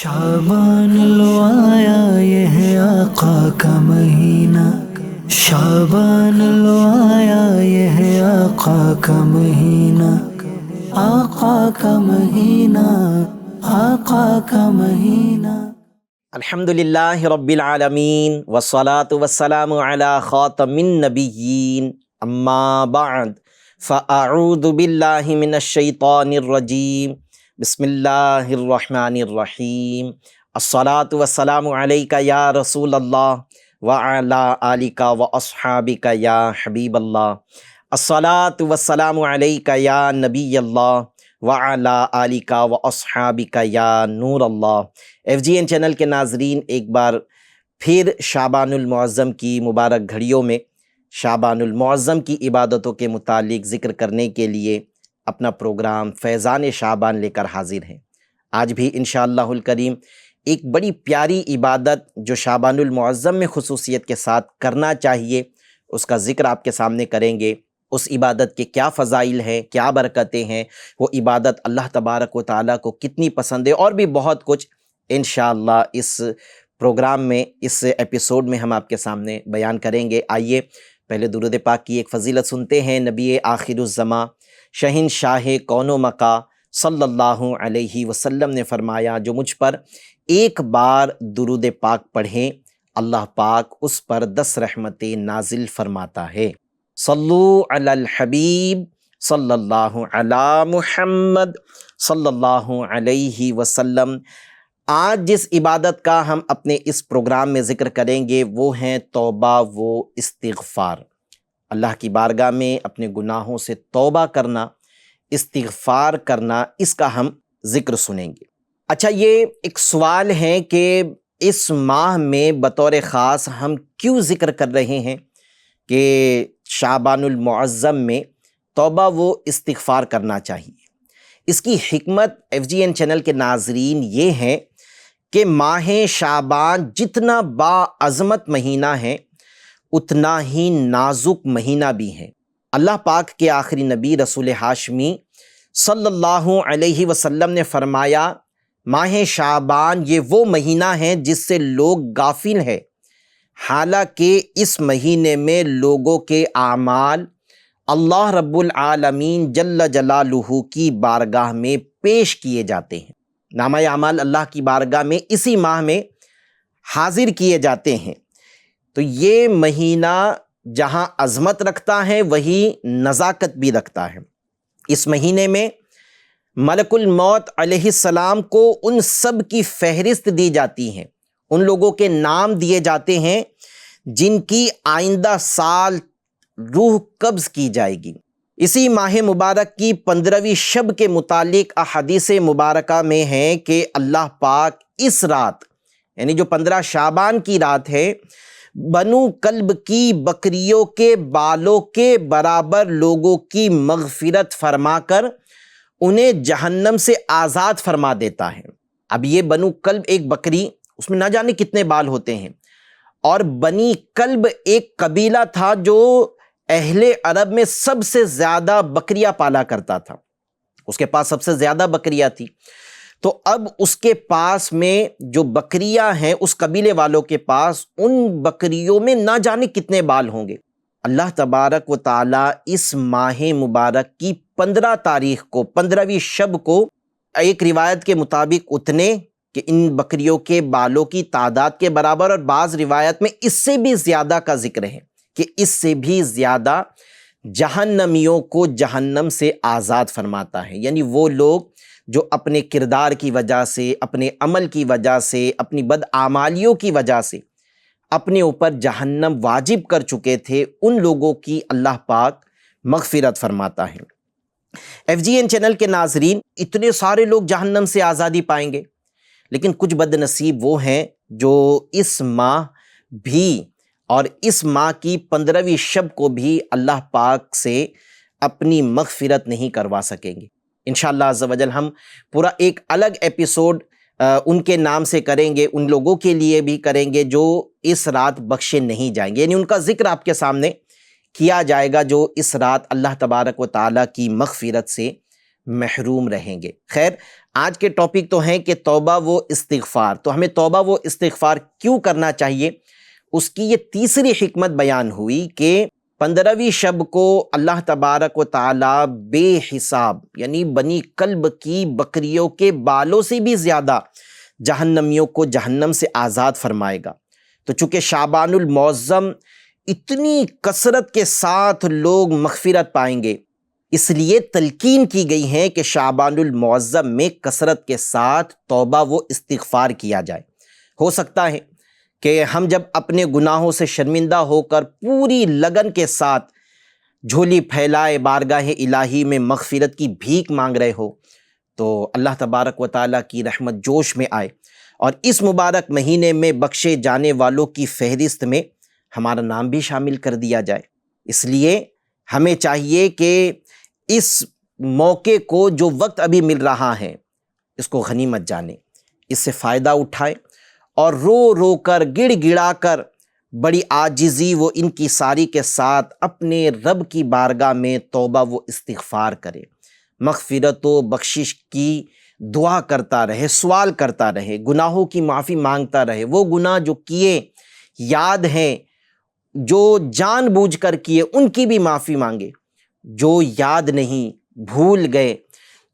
شعبان لو آیا یہ ہے آقا کا مہینہ، شعبان لو آیا یہ ہے آقا کا مہینہ، آقا کا مہینہ، آقا کا مہینہ۔ الحمدللہ رب العالمین والصلاة والسلام علی خاتم النبیین، اما بعد فاعوذ باللہ من الشیطان الرجیم، بسم اللہ الرحمن الرحیم۔ الصلاة والسلام علیک یا رسول اللہ وعلی آلک واصحابک یا حبیب اللہ، الصلاة والسلام علیک یا نبی اللہ وعلی آلک واصحابک یا نور اللہ۔ ایف جی این چینل کے ناظرین، ایک بار پھر شعبان المعظم کی مبارک گھڑیوں میں شعبان المعظم کی عبادتوں کے متعلق ذکر کرنے کے لیے اپنا پروگرام فیضان شعبان لے کر حاضر ہیں۔ آج بھی انشاءاللہ الکریم ایک بڑی پیاری عبادت جو شعبان المعظم میں خصوصیت کے ساتھ کرنا چاہیے، اس کا ذکر آپ کے سامنے کریں گے۔ اس عبادت کے کیا فضائل ہیں، کیا برکتیں ہیں، وہ عبادت اللہ تبارک و تعالیٰ کو کتنی پسند ہے، اور بھی بہت کچھ انشاءاللہ اس پروگرام میں، اس ایپیسوڈ میں ہم آپ کے سامنے بیان کریں گے۔ آئیے پہلے درود پاک کی ایک فضیلت سنتے ہیں۔ نبی آخر الزماں شہنشاہ کون و مکا صلی اللہ علیہ وسلم نے فرمایا، جو مجھ پر ایک بار درود پاک پڑھیں اللہ پاک اس پر 10 رحمتیں نازل فرماتا ہے۔ صلو علی الحبیب صلی اللہ علی محمد صلی اللہ علیہ وسلم۔ آج جس عبادت کا ہم اپنے اس پروگرام میں ذکر کریں گے وہ ہیں توبہ و استغفار۔ اللہ کی بارگاہ میں اپنے گناہوں سے توبہ کرنا، استغفار کرنا، اس کا ہم ذکر سنیں گے۔ اچھا، یہ ایک سوال ہے کہ اس ماہ میں بطور خاص ہم کیوں ذکر کر رہے ہیں کہ شعبان المعظم میں توبہ و استغفار کرنا چاہیے؟ اس کی حکمت ایف جی این چینل کے ناظرین یہ ہے کہ ماہ شعبان جتنا باعظمت مہینہ ہے اتنا ہی نازک مہینہ بھی ہے۔ اللہ پاک کے آخری نبی رسول ہاشمی صلی اللہ علیہ وسلم نے فرمایا، ماہ شعبان یہ وہ مہینہ ہے جس سے لوگ غافل ہیں، حالانکہ اس مہینے میں لوگوں کے اعمال اللہ رب العالمین جل جلالہ کی بارگاہ میں پیش کیے جاتے ہیں۔ نامہ اعمال اللہ کی بارگاہ میں اسی ماہ میں حاضر کیے جاتے ہیں۔ تو یہ مہینہ جہاں عظمت رکھتا ہے وہی نزاکت بھی رکھتا ہے۔ اس مہینے میں ملک الموت علیہ السلام کو ان سب کی فہرست دی جاتی ہے، ان لوگوں کے نام دیے جاتے ہیں جن کی آئندہ سال روح قبض کی جائے گی۔ اسی ماہ مبارک کی 15ویں شب کے متعلق احادیث مبارکہ میں ہے کہ اللہ پاک اس رات، یعنی جو 15 شعبان کی رات ہے، بنو کلب کی بکریوں کے بالوں کے برابر لوگوں کی مغفرت فرما کر انہیں جہنم سے آزاد فرما دیتا ہے۔ اب یہ بنو کلب ایک بکری، اس میں نہ جانے کتنے بال ہوتے ہیں، اور بنی کلب ایک قبیلہ تھا جو اہل عرب میں سب سے زیادہ بکریاں پالا کرتا تھا، اس کے پاس سب سے زیادہ بکریاں تھی۔ تو اب اس کے پاس میں جو بکریاں ہیں، اس قبیلے والوں کے پاس ان بکریوں میں نہ جانے کتنے بال ہوں گے۔ اللہ تبارک و تعالیٰ اس ماہ مبارک کی 15 تاریخ کو، 15ویں شب کو، ایک روایت کے مطابق اتنے کہ ان بکریوں کے بالوں کی تعداد کے برابر، اور بعض روایت میں اس سے بھی زیادہ کا ذکر ہے کہ اس سے بھی زیادہ جہنمیوں کو جہنم سے آزاد فرماتا ہے۔ یعنی وہ لوگ جو اپنے کردار کی وجہ سے، اپنے عمل کی وجہ سے، اپنی بدعمالیوں کی وجہ سے اپنے اوپر جہنم واجب کر چکے تھے، ان لوگوں کی اللہ پاک مغفرت فرماتا ہے۔ ایف جی این چینل کے ناظرین، اتنے سارے لوگ جہنم سے آزادی پائیں گے، لیکن کچھ بد نصیب وہ ہیں جو اس ماہ بھی، اور اس ماہ کی 15ویں شب کو بھی اللہ پاک سے اپنی مغفرت نہیں کروا سکیں گے۔ انشاءاللہ عز و جل ہم پورا ایک الگ ایپیسوڈ ان کے نام سے کریں گے، ان لوگوں کے لیے بھی کریں گے جو اس رات بخشے نہیں جائیں گے، یعنی ان کا ذکر آپ کے سامنے کیا جائے گا جو اس رات اللہ تبارک و تعالیٰ کی مغفرت سے محروم رہیں گے۔ خیر، آج کے ٹاپک تو ہیں کہ توبہ و استغفار. تو ہمیں توبہ و استغفار کیوں کرنا چاہیے، اس کی یہ تیسری حکمت بیان ہوئی کہ 15ویں شب کو اللہ تبارک و تعالیٰ بے حساب یعنی بنی کلب کی بکریوں کے بالوں سے بھی زیادہ جہنمیوں کو جہنم سے آزاد فرمائے گا. تو چونکہ شعبان المعظم اتنی کثرت کے ساتھ لوگ مغفرت پائیں گے، اس لیے تلقین کی گئی ہے کہ شعبان المعظم میں کثرت کے ساتھ توبہ و استغفار کیا جائے. ہو سکتا ہے کہ ہم جب اپنے گناہوں سے شرمندہ ہو کر پوری لگن کے ساتھ جھولی پھیلائے بارگاہ الہی میں مغفرت کی بھیک مانگ رہے ہو تو اللہ تبارک و تعالیٰ کی رحمت جوش میں آئے اور اس مبارک مہینے میں بخشے جانے والوں کی فہرست میں ہمارا نام بھی شامل کر دیا جائے. اس لیے ہمیں چاہیے کہ اس موقع کو جو وقت ابھی مل رہا ہے اس کو غنیمت جانیں، اس سے فائدہ اٹھائیں اور رو رو کر گڑ گڑا کر بڑی عاجزی و انکساری کے ساتھ اپنے رب کی بارگاہ میں توبہ و استغفار کرے، مغفرت و بخشش کی دعا کرتا رہے، سوال کرتا رہے، گناہوں کی معافی مانگتا رہے. وہ گناہ جو کیے یاد ہیں، جو جان بوجھ کر کیے ان کی بھی معافی مانگے، جو یاد نہیں بھول گئے،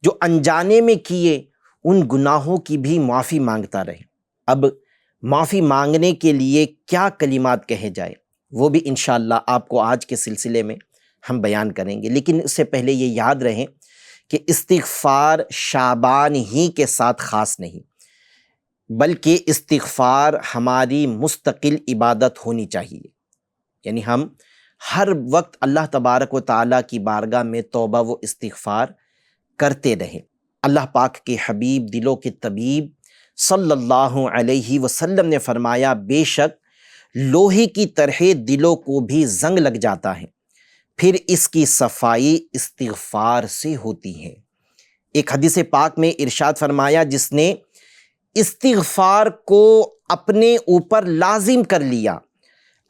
جو انجانے میں کیے ان گناہوں کی بھی معافی مانگتا رہے. اب معافی مانگنے کے لیے کیا کلمات کہے جائے وہ بھی انشاءاللہ آپ کو آج کے سلسلے میں ہم بیان کریں گے. لیکن اس سے پہلے یہ یاد رہے کہ استغفار شعبان ہی کے ساتھ خاص نہیں، بلکہ استغفار ہماری مستقل عبادت ہونی چاہیے. یعنی ہم ہر وقت اللہ تبارک و تعالیٰ کی بارگاہ میں توبہ و استغفار کرتے رہیں. اللہ پاک کے حبیب دلوں کے طبیب صلی اللہ علیہ وسلم نے فرمایا، بے شک لوہے کی طرح دلوں کو بھی زنگ لگ جاتا ہے، پھر اس کی صفائی استغفار سے ہوتی ہے. ایک حدیث پاک میں ارشاد فرمایا، جس نے استغفار کو اپنے اوپر لازم کر لیا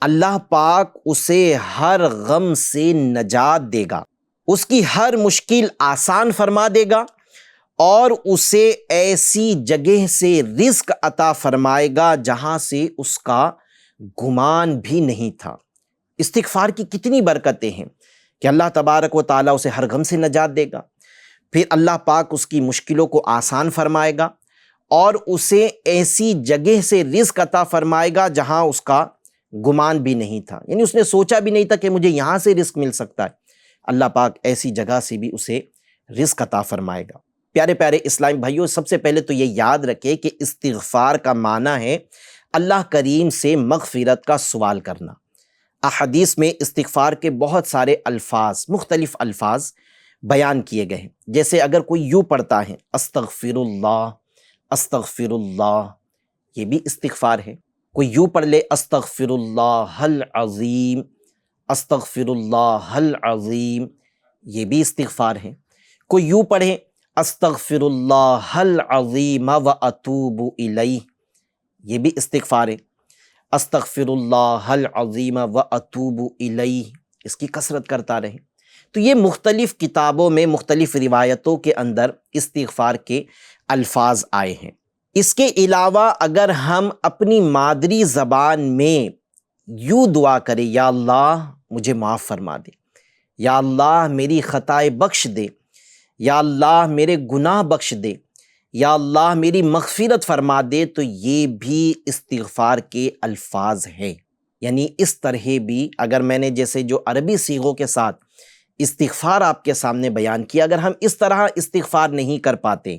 اللہ پاک اسے ہر غم سے نجات دے گا، اس کی ہر مشکل آسان فرما دے گا اور اسے ایسی جگہ سے رزق عطا فرمائے گا جہاں سے اس کا گمان بھی نہیں تھا. استغفار کی کتنی برکتیں ہیں کہ اللہ تبارک و تعالیٰ اسے ہر غم سے نجات دے گا، پھر اللہ پاک اس کی مشکلوں کو آسان فرمائے گا اور اسے ایسی جگہ سے رزق عطا فرمائے گا جہاں اس کا گمان بھی نہیں تھا. یعنی اس نے سوچا بھی نہیں تھا کہ مجھے یہاں سے رزق مل سکتا ہے، اللہ پاک ایسی جگہ سے بھی اسے رزق عطا فرمائے گا. پیارے پیارے اسلامی بھائیوں، سب سے پہلے تو یہ یاد رکھے کہ استغفار کا معنی ہے اللہ کریم سے مغفرت کا سوال کرنا. احادیث میں استغفار کے بہت سارے الفاظ، مختلف الفاظ بیان کیے گئے ہیں. جیسے اگر کوئی یوں پڑھتا ہے استغفر اللہ استغفر اللہ، یہ بھی استغفار ہے. کوئی یوں پڑھ لے استغفر اللہ العظیم استغفر اللہ العظیم، یہ بھی استغفار ہے. کوئی یوں پڑھے استغفر اللہ العظیم واتوب الیہ، یہ بھی استغفار ہے. استغفر اللہ العظیم واتوب الیہ، اس کی کثرت کرتا رہے. تو یہ مختلف کتابوں میں مختلف روایتوں کے اندر استغفار کے الفاظ آئے ہیں. اس کے علاوہ اگر ہم اپنی مادری زبان میں یوں دعا کریں، یا اللہ مجھے معاف فرما دے، یا اللہ میری خطائیں بخش دے، یا اللہ میرے گناہ بخش دے، یا اللہ میری مغفرت فرما دے، تو یہ بھی استغفار کے الفاظ ہیں. یعنی اس طرح بھی اگر میں نے جیسے جو عربی صیغوں کے ساتھ استغفار آپ کے سامنے بیان کیا، اگر ہم اس طرح استغفار نہیں کر پاتے،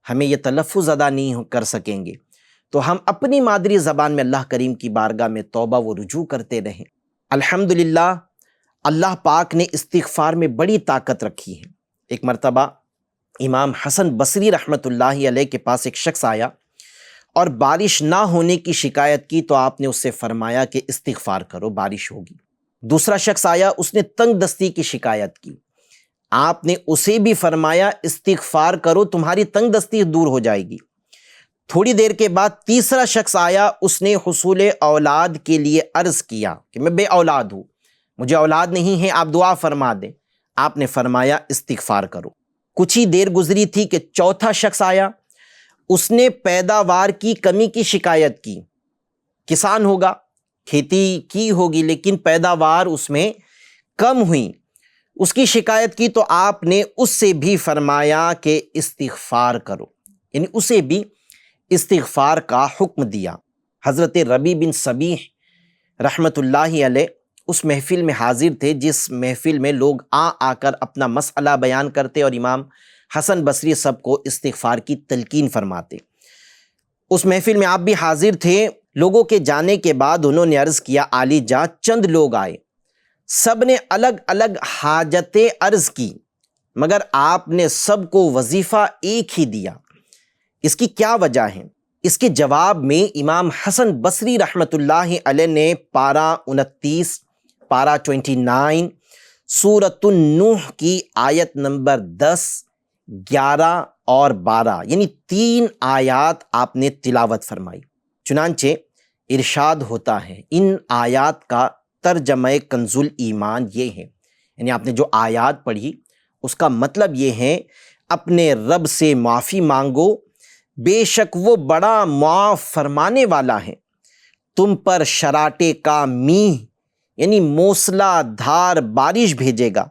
ہمیں یہ تلفظ ادا نہیں کر سکیں گے، تو ہم اپنی مادری زبان میں اللہ کریم کی بارگاہ میں توبہ و رجوع کرتے رہیں. الحمدللہ اللہ پاک نے استغفار میں بڑی طاقت رکھی ہے. ایک مرتبہ امام حسن بصری رحمۃ اللہ علیہ کے پاس ایک شخص آیا اور بارش نہ ہونے کی شکایت کی، تو آپ نے اس سے فرمایا کہ استغفار کرو، بارش ہوگی. دوسرا شخص آیا، اس نے تنگ دستی کی شکایت کی، آپ نے اسے بھی فرمایا استغفار کرو، تمہاری تنگ دستی دور ہو جائے گی. تھوڑی دیر کے بعد تیسرا شخص آیا، اس نے حصول اولاد کے لیے عرض کیا کہ میں بے اولاد ہوں، مجھے اولاد نہیں ہے، آپ دعا فرما دیں. آپ نے فرمایا استغفار کرو. کچھ ہی دیر گزری تھی کہ چوتھا شخص آیا، اس نے پیداوار کی کمی کی شکایت کی۔ کسان ہوگا، کھیتی کی ہوگی، لیکن پیداوار اس میں کم ہوئی، اس کی شکایت کی، تو آپ نے اس سے بھی فرمایا کہ استغفار کرو، یعنی اسے بھی استغفار کا حکم دیا۔ حضرت ربیع بن صبیح رحمۃ اللہ علیہ اس محفل میں حاضر تھے جس محفل میں لوگ آ کر اپنا مسئلہ بیان کرتے اور امام حسن بصری سب کو استغفار کی تلقین فرماتے۔ اس محفل میں آپ بھی حاضر تھے۔ لوگوں کے جانے کے بعد انہوں نے عرض کیا، عالی جاں چند لوگ آئے، سب نے الگ الگ حاجتیں عرض کی، مگر آپ نے سب کو وظیفہ ایک ہی دیا، اس کی کیا وجہ ہے؟ اس کے جواب میں امام حسن بصری رحمۃ اللہ علیہ نے پارہ 29، پارہ 29 سورۃ النوح کی آیت نمبر 10، 11 اور 12 یعنی 3 آیات آپ نے تلاوت فرمائی۔ چنانچہ ارشاد ہوتا ہے، ان آیات کا ترجمہ کنز الایمان یہ ہے، یعنی آپ نے جو آیات پڑھی اس کا مطلب یہ ہے، اپنے رب سے معافی مانگو، بے شک وہ بڑا معاف فرمانے والا ہے، تم پر شراٹے کا میہ یعنی موسلا دھار بارش بھیجے گا،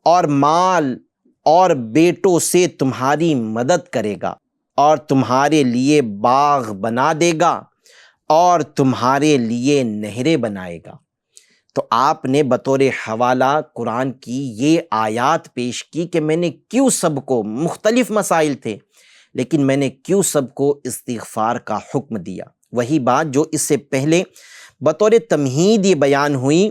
اور مال اور بیٹوں سے تمہاری مدد کرے گا، اور تمہارے لیے باغ بنا دے گا، اور تمہارے لیے نہریں بنائے گا۔ تو آپ نے بطور حوالہ قرآن کی یہ آیات پیش کی کہ میں نے کیوں سب کو، مختلف مسائل تھے لیکن میں نے کیوں سب کو استغفار کا حکم دیا۔ وہی بات جو اس سے پہلے بطور تمہید یہ بیان ہوئی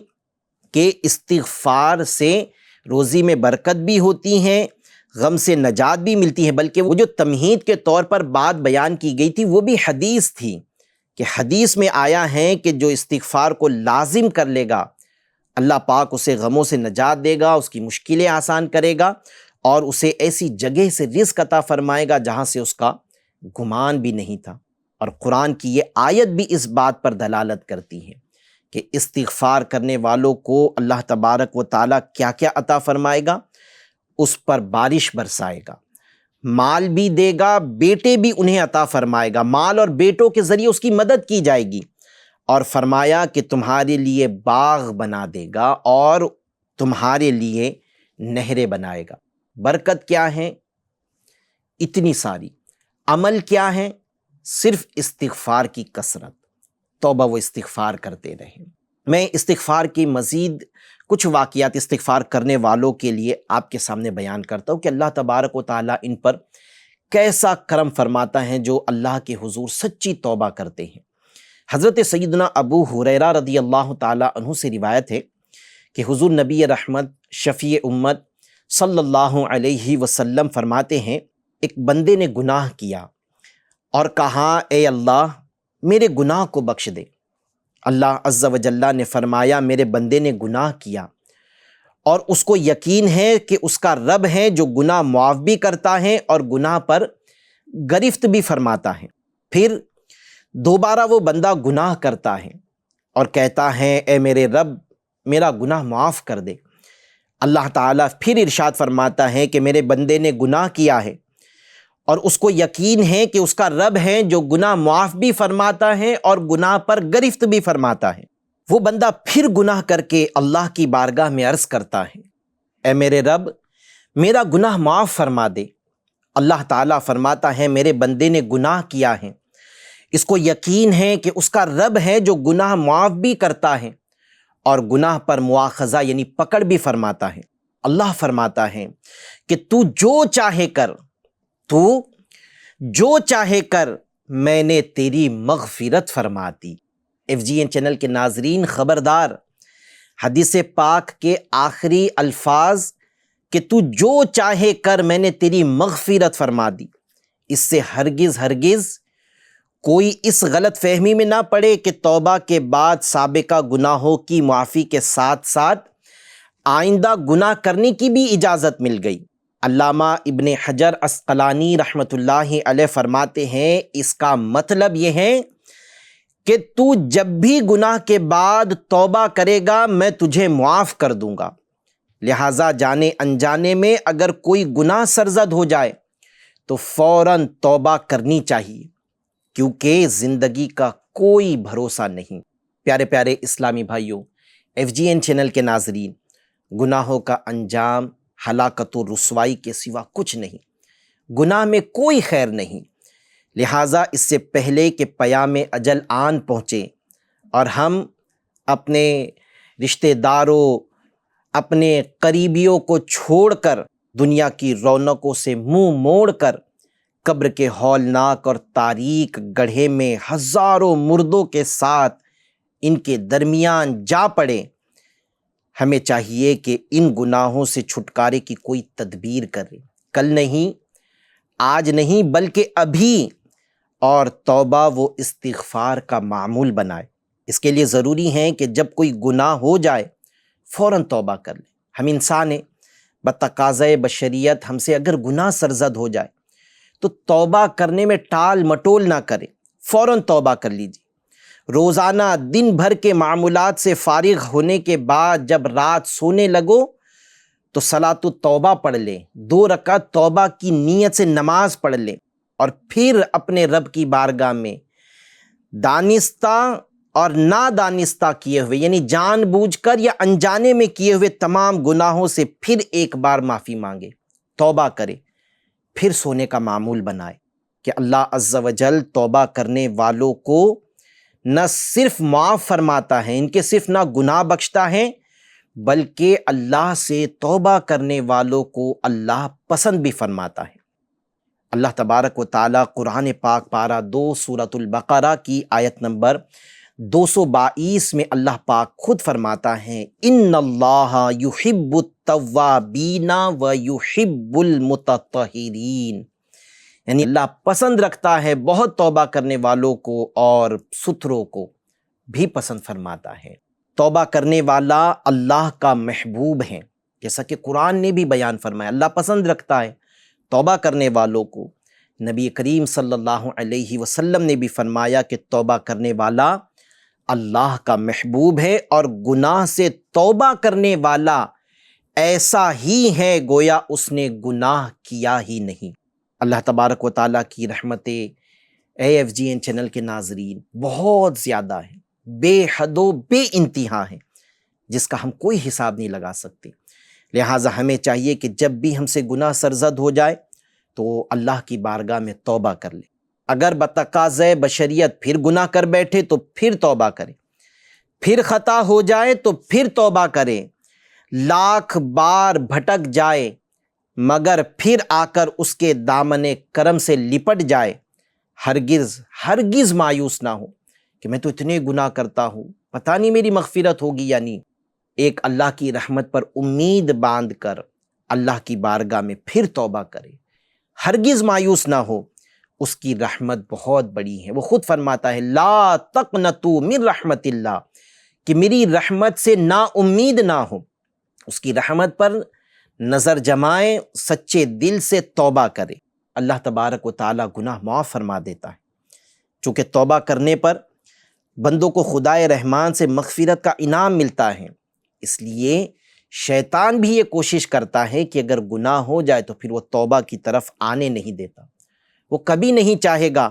کہ استغفار سے روزی میں برکت بھی ہوتی ہے، غم سے نجات بھی ملتی ہے، بلکہ وہ جو تمہید کے طور پر بات بیان کی گئی تھی وہ بھی حدیث تھی، کہ حدیث میں آیا ہے کہ جو استغفار کو لازم کر لے گا اللہ پاک اسے غموں سے نجات دے گا، اس کی مشکلیں آسان کرے گا، اور اسے ایسی جگہ سے رزق عطا فرمائے گا جہاں سے اس کا گمان بھی نہیں تھا۔ اور قرآن کی یہ آیت بھی اس بات پر دلالت کرتی ہے کہ استغفار کرنے والوں کو اللہ تبارک و تعالیٰ کیا کیا عطا فرمائے گا، اس پر بارش برسائے گا، مال بھی دے گا، بیٹے بھی انہیں عطا فرمائے گا، مال اور بیٹوں کے ذریعے اس کی مدد کی جائے گی، اور فرمایا کہ تمہارے لیے باغ بنا دے گا اور تمہارے لیے نہریں بنائے گا۔ برکت کیا ہے؟ اتنی ساری۔ عمل کیا ہے؟ صرف استغفار کی کثرت، توبہ و استغفار کرتے رہیں۔ میں استغفار کی مزید کچھ واقعات استغفار کرنے والوں کے لیے آپ کے سامنے بیان کرتا ہوں کہ اللہ تبارک و تعالیٰ ان پر کیسا کرم فرماتا ہے جو اللہ کے حضور سچی توبہ کرتے ہیں۔ حضرت سیدنا ابو ہریرہ رضی اللہ تعالیٰ عنہ سے روایت ہے کہ حضور نبی رحمت شفیع امت صلی اللہ علیہ وسلم فرماتے ہیں، ایک بندے نے گناہ کیا اور کہا، اے اللہ میرے گناہ کو بخش دے۔ اللہ عز و جل نے فرمایا، میرے بندے نے گناہ کیا اور اس کو یقین ہے کہ اس کا رب ہے جو گناہ معاف بھی کرتا ہے اور گناہ پر گرفت بھی فرماتا ہے۔ پھر دوبارہ وہ بندہ گناہ کرتا ہے اور کہتا ہے، اے میرے رب میرا گناہ معاف کر دے۔ اللہ تعالیٰ پھر ارشاد فرماتا ہے کہ میرے بندے نے گناہ کیا ہے اور اس کو یقین ہے کہ اس کا رب ہے جو گناہ معاف بھی فرماتا ہے اور گناہ پر گرفت بھی فرماتا ہے۔ وہ بندہ پھر گناہ کر کے اللہ کی بارگاہ میں عرض کرتا ہے، اے میرے رب میرا گناہ معاف فرما دے۔ اللہ تعالیٰ فرماتا ہے، میرے بندے نے گناہ کیا ہے، اس کو یقین ہے کہ اس کا رب ہے جو گناہ معاف بھی کرتا ہے اور گناہ پر مواخذہ یعنی پکڑ بھی فرماتا ہے۔ اللہ فرماتا ہے کہ تو جو چاہے کر، میں نے تیری مغفرت فرما دی۔ FGN چینل کے ناظرین خبردار، حدیث پاک کے آخری الفاظ کہ تو جو چاہے کر، میں نے تیری مغفرت فرما دی، اس سے ہرگز کوئی اس غلط فہمی میں نہ پڑے کہ توبہ کے بعد سابقہ گناہوں کی معافی کے ساتھ ساتھ آئندہ گناہ کرنے کی بھی اجازت مل گئی۔ علامہ ابن حجر عسقلانی رحمۃ اللہ علیہ فرماتے ہیں، اس کا مطلب یہ ہے کہ تو جب بھی گناہ کے بعد توبہ کرے گا میں تجھے معاف کر دوں گا، لہٰذا جانے انجانے میں اگر کوئی گناہ سرزد ہو جائے تو فوراً توبہ کرنی چاہیے، کیونکہ زندگی کا کوئی بھروسہ نہیں۔ پیارے پیارے اسلامی بھائیوں، FGN چینل کے ناظرین، گناہوں کا انجام ہلاکت و رسوائی کے سوا کچھ نہیں، گناہ میں کوئی خیر نہیں۔ لہٰذا اس سے پہلے کہ پیام اجل آن پہنچے اور ہم اپنے رشتہ داروں، اپنے قریبیوں کو چھوڑ کر دنیا کی رونقوں سے منہ موڑ کر قبر کے ہولناک اور تاریک گڑھے میں ہزاروں مردوں کے ساتھ ان کے درمیان جا پڑے، ہمیں چاہیے کہ ان گناہوں سے چھٹکارے کی کوئی تدبیر کرے، کل نہیں، آج نہیں، بلکہ ابھی، اور توبہ و استغفار کا معمول بنائے۔ اس کے لیے ضروری ہے کہ جب کوئی گناہ ہو جائے فوراً توبہ کر لیں۔ ہم انسان ہیں، بتقاضۂ بشریت ہم سے اگر گناہ سرزد ہو جائے تو توبہ کرنے میں ٹال مٹول نہ کرے، فوراً توبہ کر لیجیے۔ روزانہ دن بھر کے معمولات سے فارغ ہونے کے بعد جب رات سونے لگو تو صلاۃ التوبہ پڑھ لیں، 2 رکعت توبہ کی نیت سے نماز پڑھ لیں، اور پھر اپنے رب کی بارگاہ میں دانستہ اور نادانستہ کیے ہوئے، یعنی جان بوجھ کر یا انجانے میں کیے ہوئے تمام گناہوں سے پھر ایک بار معافی مانگے، توبہ کرے، پھر سونے کا معمول بنائے کہ اللہ عز و جل توبہ کرنے والوں کو نہ صرف معاف فرماتا ہے، ان کے صرف نہ گناہ بخشتا ہے، بلکہ اللہ سے توبہ کرنے والوں کو اللہ پسند بھی فرماتا ہے۔ اللہ تبارک و تعالیٰ قرآن پاک پارہ 2 سورۃ البقرہ کی آیت نمبر 222 میں اللہ پاک خود فرماتا ہے، ان اللہ یحب التوابین و یحب المتطہرین، یعنی اللہ پسند رکھتا ہے بہت توبہ کرنے والوں کو اور ستھروں کو بھی پسند فرماتا ہے۔ توبہ کرنے والا اللہ کا محبوب ہے، جیسا کہ قرآن نے بھی بیان فرمایا، اللہ پسند رکھتا ہے توبہ کرنے والوں کو۔ نبی کریم صلی اللہ علیہ وسلم نے بھی فرمایا کہ توبہ کرنے والا اللہ کا محبوب ہے، اور گناہ سے توبہ کرنے والا ایسا ہی ہے گویا اس نے گناہ کیا ہی نہیں۔ اللہ تبارک و تعالیٰ کی رحمتیں FGN چینل کے ناظرین بہت زیادہ ہیں، بے حد و بے انتہا ہیں، جس کا ہم کوئی حساب نہیں لگا سکتے۔ لہٰذا ہمیں چاہیے کہ جب بھی ہم سے گناہ سرزد ہو جائے تو اللہ کی بارگاہ میں توبہ کر لیں۔ اگر بتقاضۂ بشریت پھر گناہ کر بیٹھے تو پھر توبہ کریں، پھر خطا ہو جائے تو پھر توبہ کریں، لاکھ بار بھٹک جائے مگر پھر آ کر اس کے دامن کرم سے لپٹ جائے، ہرگز ہرگز مایوس نہ ہو کہ میں تو اتنے گناہ کرتا ہوں، پتہ نہیں میری مغفرت ہوگی یا نہیں۔ ایک اللہ کی رحمت پر امید باندھ کر اللہ کی بارگاہ میں پھر توبہ کرے، ہرگز مایوس نہ ہو، اس کی رحمت بہت بڑی ہے۔ وہ خود فرماتا ہے، لا تقنطوا من رحمت اللہ، کہ میری رحمت سے نا امید نہ ہو، اس کی رحمت پر نظر جمائیں، سچے دل سے توبہ کرے، اللہ تبارک و تعالیٰ گناہ معاف فرما دیتا ہے۔ چونکہ توبہ کرنے پر بندوں کو خدائے رحمان سے مغفرت کا انعام ملتا ہے، اس لیے شیطان بھی یہ کوشش کرتا ہے کہ اگر گناہ ہو جائے تو پھر وہ توبہ کی طرف آنے نہیں دیتا، وہ کبھی نہیں چاہے گا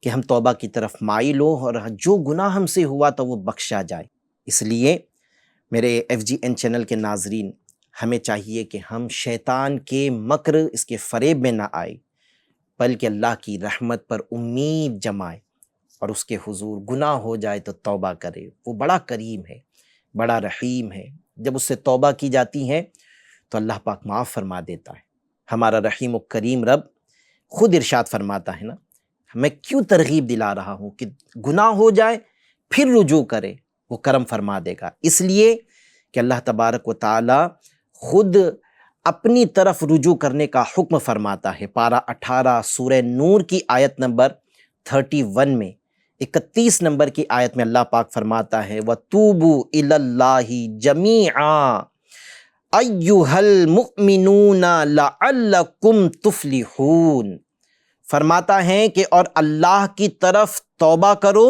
کہ ہم توبہ کی طرف مائل ہوں اور جو گناہ ہم سے ہوا تو وہ بخشا جائے۔ اس لیے میرے FGN چینل کے ناظرین، ہمیں چاہیے کہ ہم شیطان کے مکر، اس کے فریب میں نہ آئے، بلکہ اللہ کی رحمت پر امید جمائے اور اس کے حضور گناہ ہو جائے تو توبہ کرے۔ وہ بڑا کریم ہے، بڑا رحیم ہے، جب اس سے توبہ کی جاتی ہے تو اللہ پاک معاف فرما دیتا ہے۔ ہمارا رحیم و کریم رب خود ارشاد فرماتا ہے نا، میں کیوں ترغیب دلا رہا ہوں کہ گناہ ہو جائے پھر رجوع کرے، وہ کرم فرما دے گا، اس لیے کہ اللہ تبارک و تعالی خود اپنی طرف رجوع کرنے کا حکم فرماتا ہے۔ پارہ 18 سورہ نور کی آیت نمبر 31 میں، 31 نمبر کی آیت میں اللہ پاک فرماتا ہے، وَتُوبُوا إِلَى اللَّهِ جَمِيعًا أَيُّهَا الْمُؤْمِنُونَ لَعَلَّكُمْ تُفْلِحُونَ، فرماتا ہے کہ اور اللہ کی طرف توبہ کرو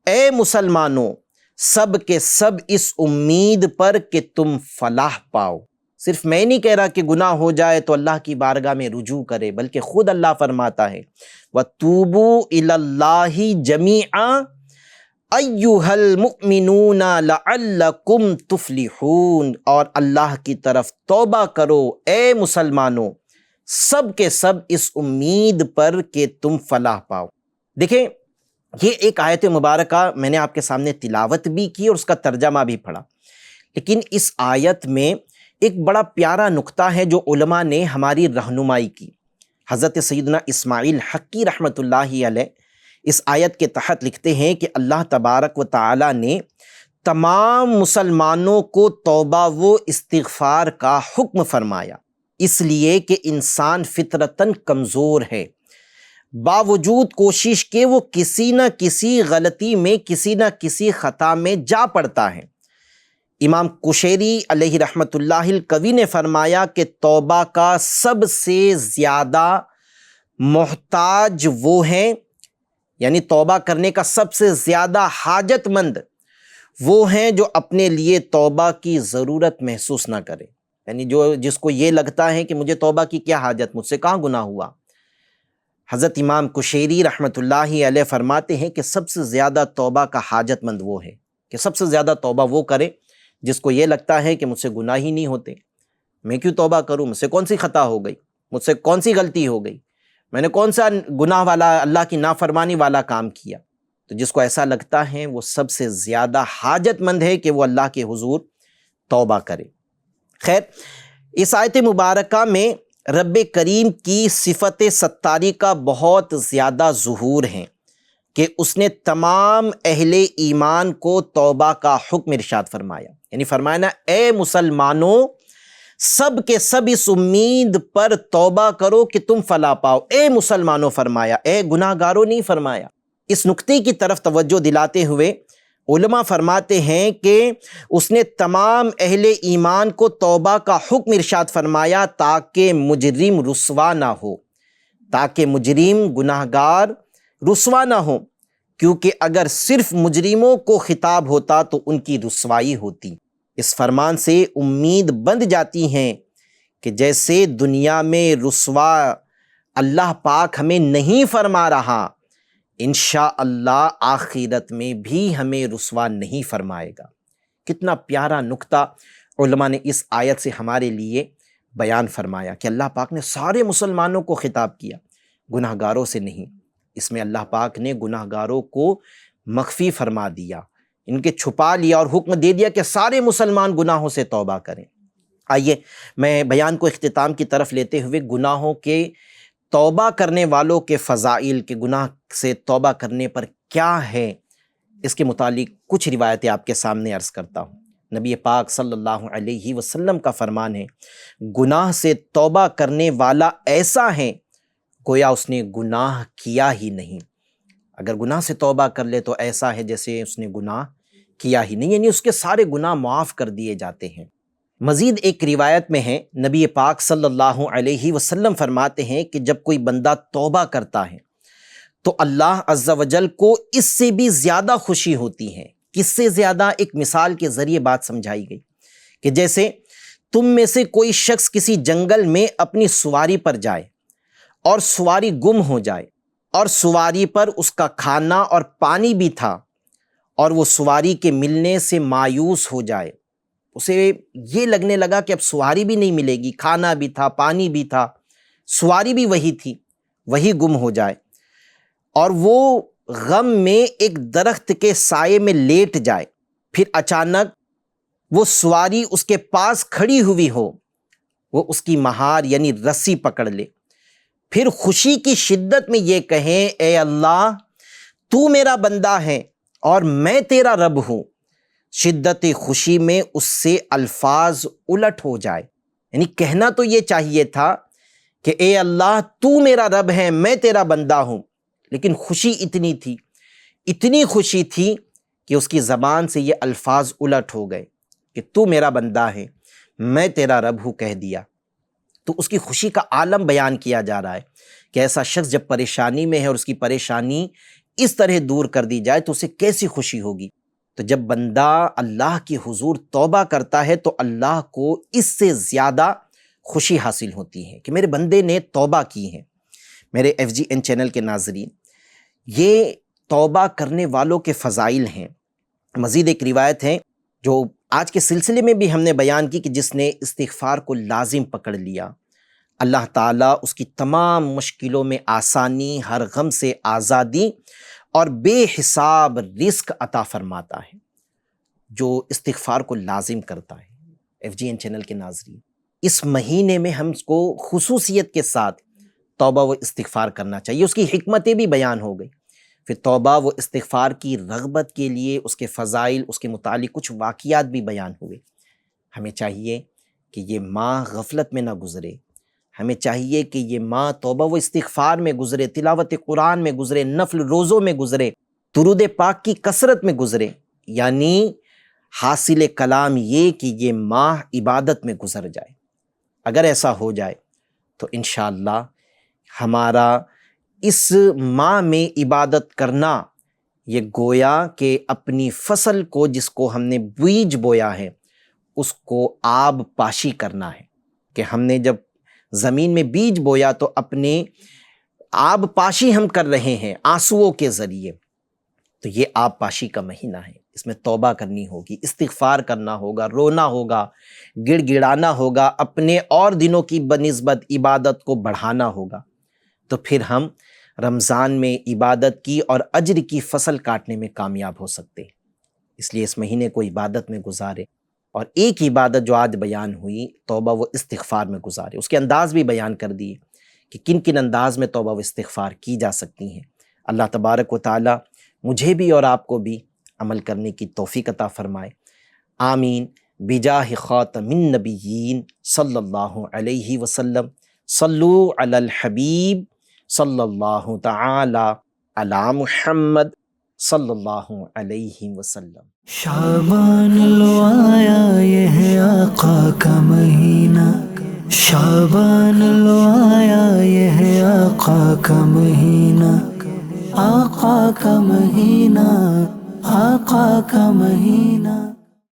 اے مسلمانوں، سب کے سب اس امید پر کہ تم فلاح پاؤ۔ صرف میں نہیں کہہ رہا کہ گناہ ہو جائے تو اللہ کی بارگاہ میں رجوع کرے، بلکہ خود اللہ فرماتا ہے وَتُوبُوا إِلَى اللَّهِ جَمِيعًا أَيُّهَا الْمُؤْمِنُونَ لَعَلَّكُمْ تُفْلِحُونَ، اور اللہ کی طرف توبہ کرو اے مسلمانوں، سب کے سب اس امید پر کہ تم فلاح پاؤ۔ دیکھیں یہ ایک آیت مبارکہ میں نے آپ کے سامنے تلاوت بھی کی اور اس کا ترجمہ بھی پڑھا، لیکن اس آیت میں ایک بڑا پیارا نقطہ ہے جو علماء نے ہماری رہنمائی کی۔ حضرت سیدنا اسماعیل حقی رحمۃ اللہ علیہ اس آیت کے تحت لکھتے ہیں کہ اللہ تبارک و تعالی نے تمام مسلمانوں کو توبہ و استغفار کا حکم فرمایا، اس لیے کہ انسان فطرتاً کمزور ہے، باوجود کوشش کے وہ کسی نہ کسی غلطی میں، کسی نہ کسی خطا میں جا پڑتا ہے۔ امام قشیری علیہ رحمۃ اللہ القوی نے فرمایا کہ توبہ کا سب سے زیادہ محتاج وہ ہیں، یعنی توبہ کرنے کا سب سے زیادہ حاجت مند وہ ہیں جو اپنے لیے توبہ کی ضرورت محسوس نہ کرے، یعنی جس کو یہ لگتا ہے کہ مجھے توبہ کی کیا حاجت، مجھ سے کہاں گناہ ہوا۔ حضرت امام قشیری رحمۃ اللہ علیہ فرماتے ہیں کہ سب سے زیادہ توبہ کا حاجت مند وہ ہے کہ سب سے زیادہ توبہ وہ کرے جس کو یہ لگتا ہے کہ مجھ سے گناہ ہی نہیں ہوتے، میں کیوں توبہ کروں، مجھ سے کون سی خطا ہو گئی، مجھ سے کون سی غلطی ہو گئی، میں نے کون سا گناہ والا، اللہ کی نافرمانی والا کام کیا۔ تو جس کو ایسا لگتا ہے وہ سب سے زیادہ حاجت مند ہے کہ وہ اللہ کے حضور توبہ کرے۔ خیر، اس آیت مبارکہ میں رب کریم کی صفت ستاری کا بہت زیادہ ظہور ہے کہ اس نے تمام اہل ایمان کو توبہ کا حکم ارشاد فرمایا، یعنی فرمایا نا اے مسلمانوں سب کے سب اس امید پر توبہ کرو کہ تم فلاح پاؤ۔ اے مسلمانوں فرمایا، اے گناہ گاروں نہیں فرمایا۔ اس نقطے کی طرف توجہ دلاتے ہوئے علماء فرماتے ہیں کہ اس نے تمام اہل ایمان کو توبہ کا حکم ارشاد فرمایا تاکہ مجرم رسوا نہ ہو، تاکہ مجرم گناہ گار رسوا نہ ہو، کیونکہ اگر صرف مجرموں کو خطاب ہوتا تو ان کی رسوائی ہوتی۔ اس فرمان سے امید بندھ جاتی ہیں کہ جیسے دنیا میں رسوا اللہ پاک ہمیں نہیں فرما رہا، انشاءاللہ آخرت میں بھی ہمیں رسوا نہیں فرمائے گا۔ کتنا پیارا نقطہ علماء نے اس آیت سے ہمارے لیے بیان فرمایا کہ اللہ پاک نے سارے مسلمانوں کو خطاب کیا، گناہ گاروں سے نہیں۔ اس میں اللہ پاک نے گناہ گاروں کو مخفی فرما دیا، ان کے چھپا لیا اور حکم دے دیا کہ سارے مسلمان گناہوں سے توبہ کریں۔ آئیے میں بیان کو اختتام کی طرف لیتے ہوئے گناہوں کے توبہ کرنے والوں کے فضائل، کے گناہ سے توبہ کرنے پر کیا ہے، اس کے متعلق کچھ روایتیں آپ کے سامنے عرض کرتا ہوں۔ نبی پاک صلی اللہ علیہ وسلم کا فرمان ہے گناہ سے توبہ کرنے والا ایسا ہے گویا اس نے گناہ کیا ہی نہیں۔ اگر گناہ سے توبہ کر لے تو ایسا ہے جیسے اس نے گناہ کیا ہی نہیں، یعنی اس کے سارے گناہ معاف کر دیے جاتے ہیں۔ مزید ایک روایت میں ہے نبی پاک صلی اللہ علیہ وسلم فرماتے ہیں کہ جب کوئی بندہ توبہ کرتا ہے تو اللہ عز و جل کو اس سے بھی زیادہ خوشی ہوتی ہے۔ کس سے زیادہ؟ ایک مثال کے ذریعے بات سمجھائی گئی کہ جیسے تم میں سے کوئی شخص کسی جنگل میں اپنی سواری پر جائے اور سواری گم ہو جائے، اور سواری پر اس کا کھانا اور پانی بھی تھا، اور وہ سواری کے ملنے سے مایوس ہو جائے، اسے یہ لگنے لگا کہ اب سواری بھی نہیں ملے گی، کھانا بھی تھا، پانی بھی تھا، سواری بھی وہی تھی، وہی گم ہو جائے، اور وہ غم میں ایک درخت کے سائے میں لیٹ جائے، پھر اچانک وہ سواری اس کے پاس کھڑی ہوئی ہو، وہ اس کی مہار یعنی رسی پکڑ لے، پھر خوشی کی شدت میں یہ کہیں اے اللہ تو میرا بندہ ہے اور میں تیرا رب ہوں، شدت خوشی میں اس سے الفاظ الٹ ہو جائے، یعنی کہنا تو یہ چاہیے تھا کہ اے اللہ تو میرا رب ہے، میں تیرا بندہ ہوں، لیکن خوشی اتنی خوشی تھی کہ اس کی زبان سے یہ الفاظ الٹ ہو گئے کہ تو میرا بندہ ہے، میں تیرا رب ہوں کہہ دیا۔ تو اس کی خوشی کا عالم بیان کیا جا رہا ہے کہ ایسا شخص جب پریشانی میں ہے اور اس کی پریشانی اس طرح دور کر دی جائے تو اسے کیسی خوشی ہوگی۔ تو جب بندہ اللہ کے حضور توبہ کرتا ہے تو اللہ کو اس سے زیادہ خوشی حاصل ہوتی ہے کہ میرے بندے نے توبہ کی ہے۔ میرے FGN چینل کے ناظرین، یہ توبہ کرنے والوں کے فضائل ہیں۔ مزید ایک روایت ہے جو آج کے سلسلے میں بھی ہم نے بیان کی کہ جس نے استغفار کو لازم پکڑ لیا، اللہ تعالیٰ اس کی تمام مشکلوں میں آسانی، ہر غم سے آزادی اور بے حساب رزق عطا فرماتا ہے جو استغفار کو لازم کرتا ہے۔ FGN چینل کے ناظرین، اس مہینے میں ہم کو خصوصیت کے ساتھ توبہ و استغفار کرنا چاہیے۔ اس کی حکمتیں بھی بیان ہو گئی، پھر توبہ و استغفار کی رغبت کے لیے اس کے فضائل، اس کے متعلق کچھ واقعات بھی بیان ہوئے۔ ہمیں چاہیے کہ یہ ماہ غفلت میں نہ گزرے، ہمیں چاہیے کہ یہ ماہ توبہ و استغفار میں گزرے، تلاوت قرآن میں گزرے، نفل روزوں میں گزرے، درود پاک کی کثرت میں گزرے، یعنی حاصل کلام یہ کہ یہ ماہ عبادت میں گزر جائے۔ اگر ایسا ہو جائے تو انشاءاللہ ہمارا اس ماہ میں عبادت کرنا یہ گویا کہ اپنی فصل کو، جس کو ہم نے بیج بویا ہے، اس کو آب پاشی کرنا ہے کہ ہم نے جب زمین میں بیج بویا تو اپنے آب پاشی ہم کر رہے ہیں آنسوؤں کے ذریعے۔ تو یہ آب پاشی کا مہینہ ہے، اس میں توبہ کرنی ہوگی، استغفار کرنا ہوگا، رونا ہوگا، گڑ گڑانا ہوگا، اپنے اور دنوں کی بنسبت عبادت کو بڑھانا ہوگا۔ تو پھر ہم رمضان میں عبادت کی اور اجر کی فصل کاٹنے میں کامیاب ہو سکتے ہیں۔ اس لیے اس مہینے کو عبادت میں گزارے، اور ایک عبادت جو آج بیان ہوئی توبہ و استغفار میں گزارے۔ اس کے انداز بھی بیان کر دیے کہ کن کن انداز میں توبہ و استغفار کی جا سکتی ہیں۔ اللہ تبارک و تعالی مجھے بھی اور آپ کو بھی عمل کرنے کی توفیق عطا فرمائے، آمین، بجاہ خاتم النبیین صلی اللہ علیہ وسلم۔ صلو علی الحبیب صلی اللہ تعالی علی محمد صلی اللہ علیہ وسلم۔ شعبان لو آیا یہ ہے آقا کا مہینہ، شعبان لو آیا یہ ہے آقا کا مہینہ، آقا کا مہینہ، آقا کا مہینہ۔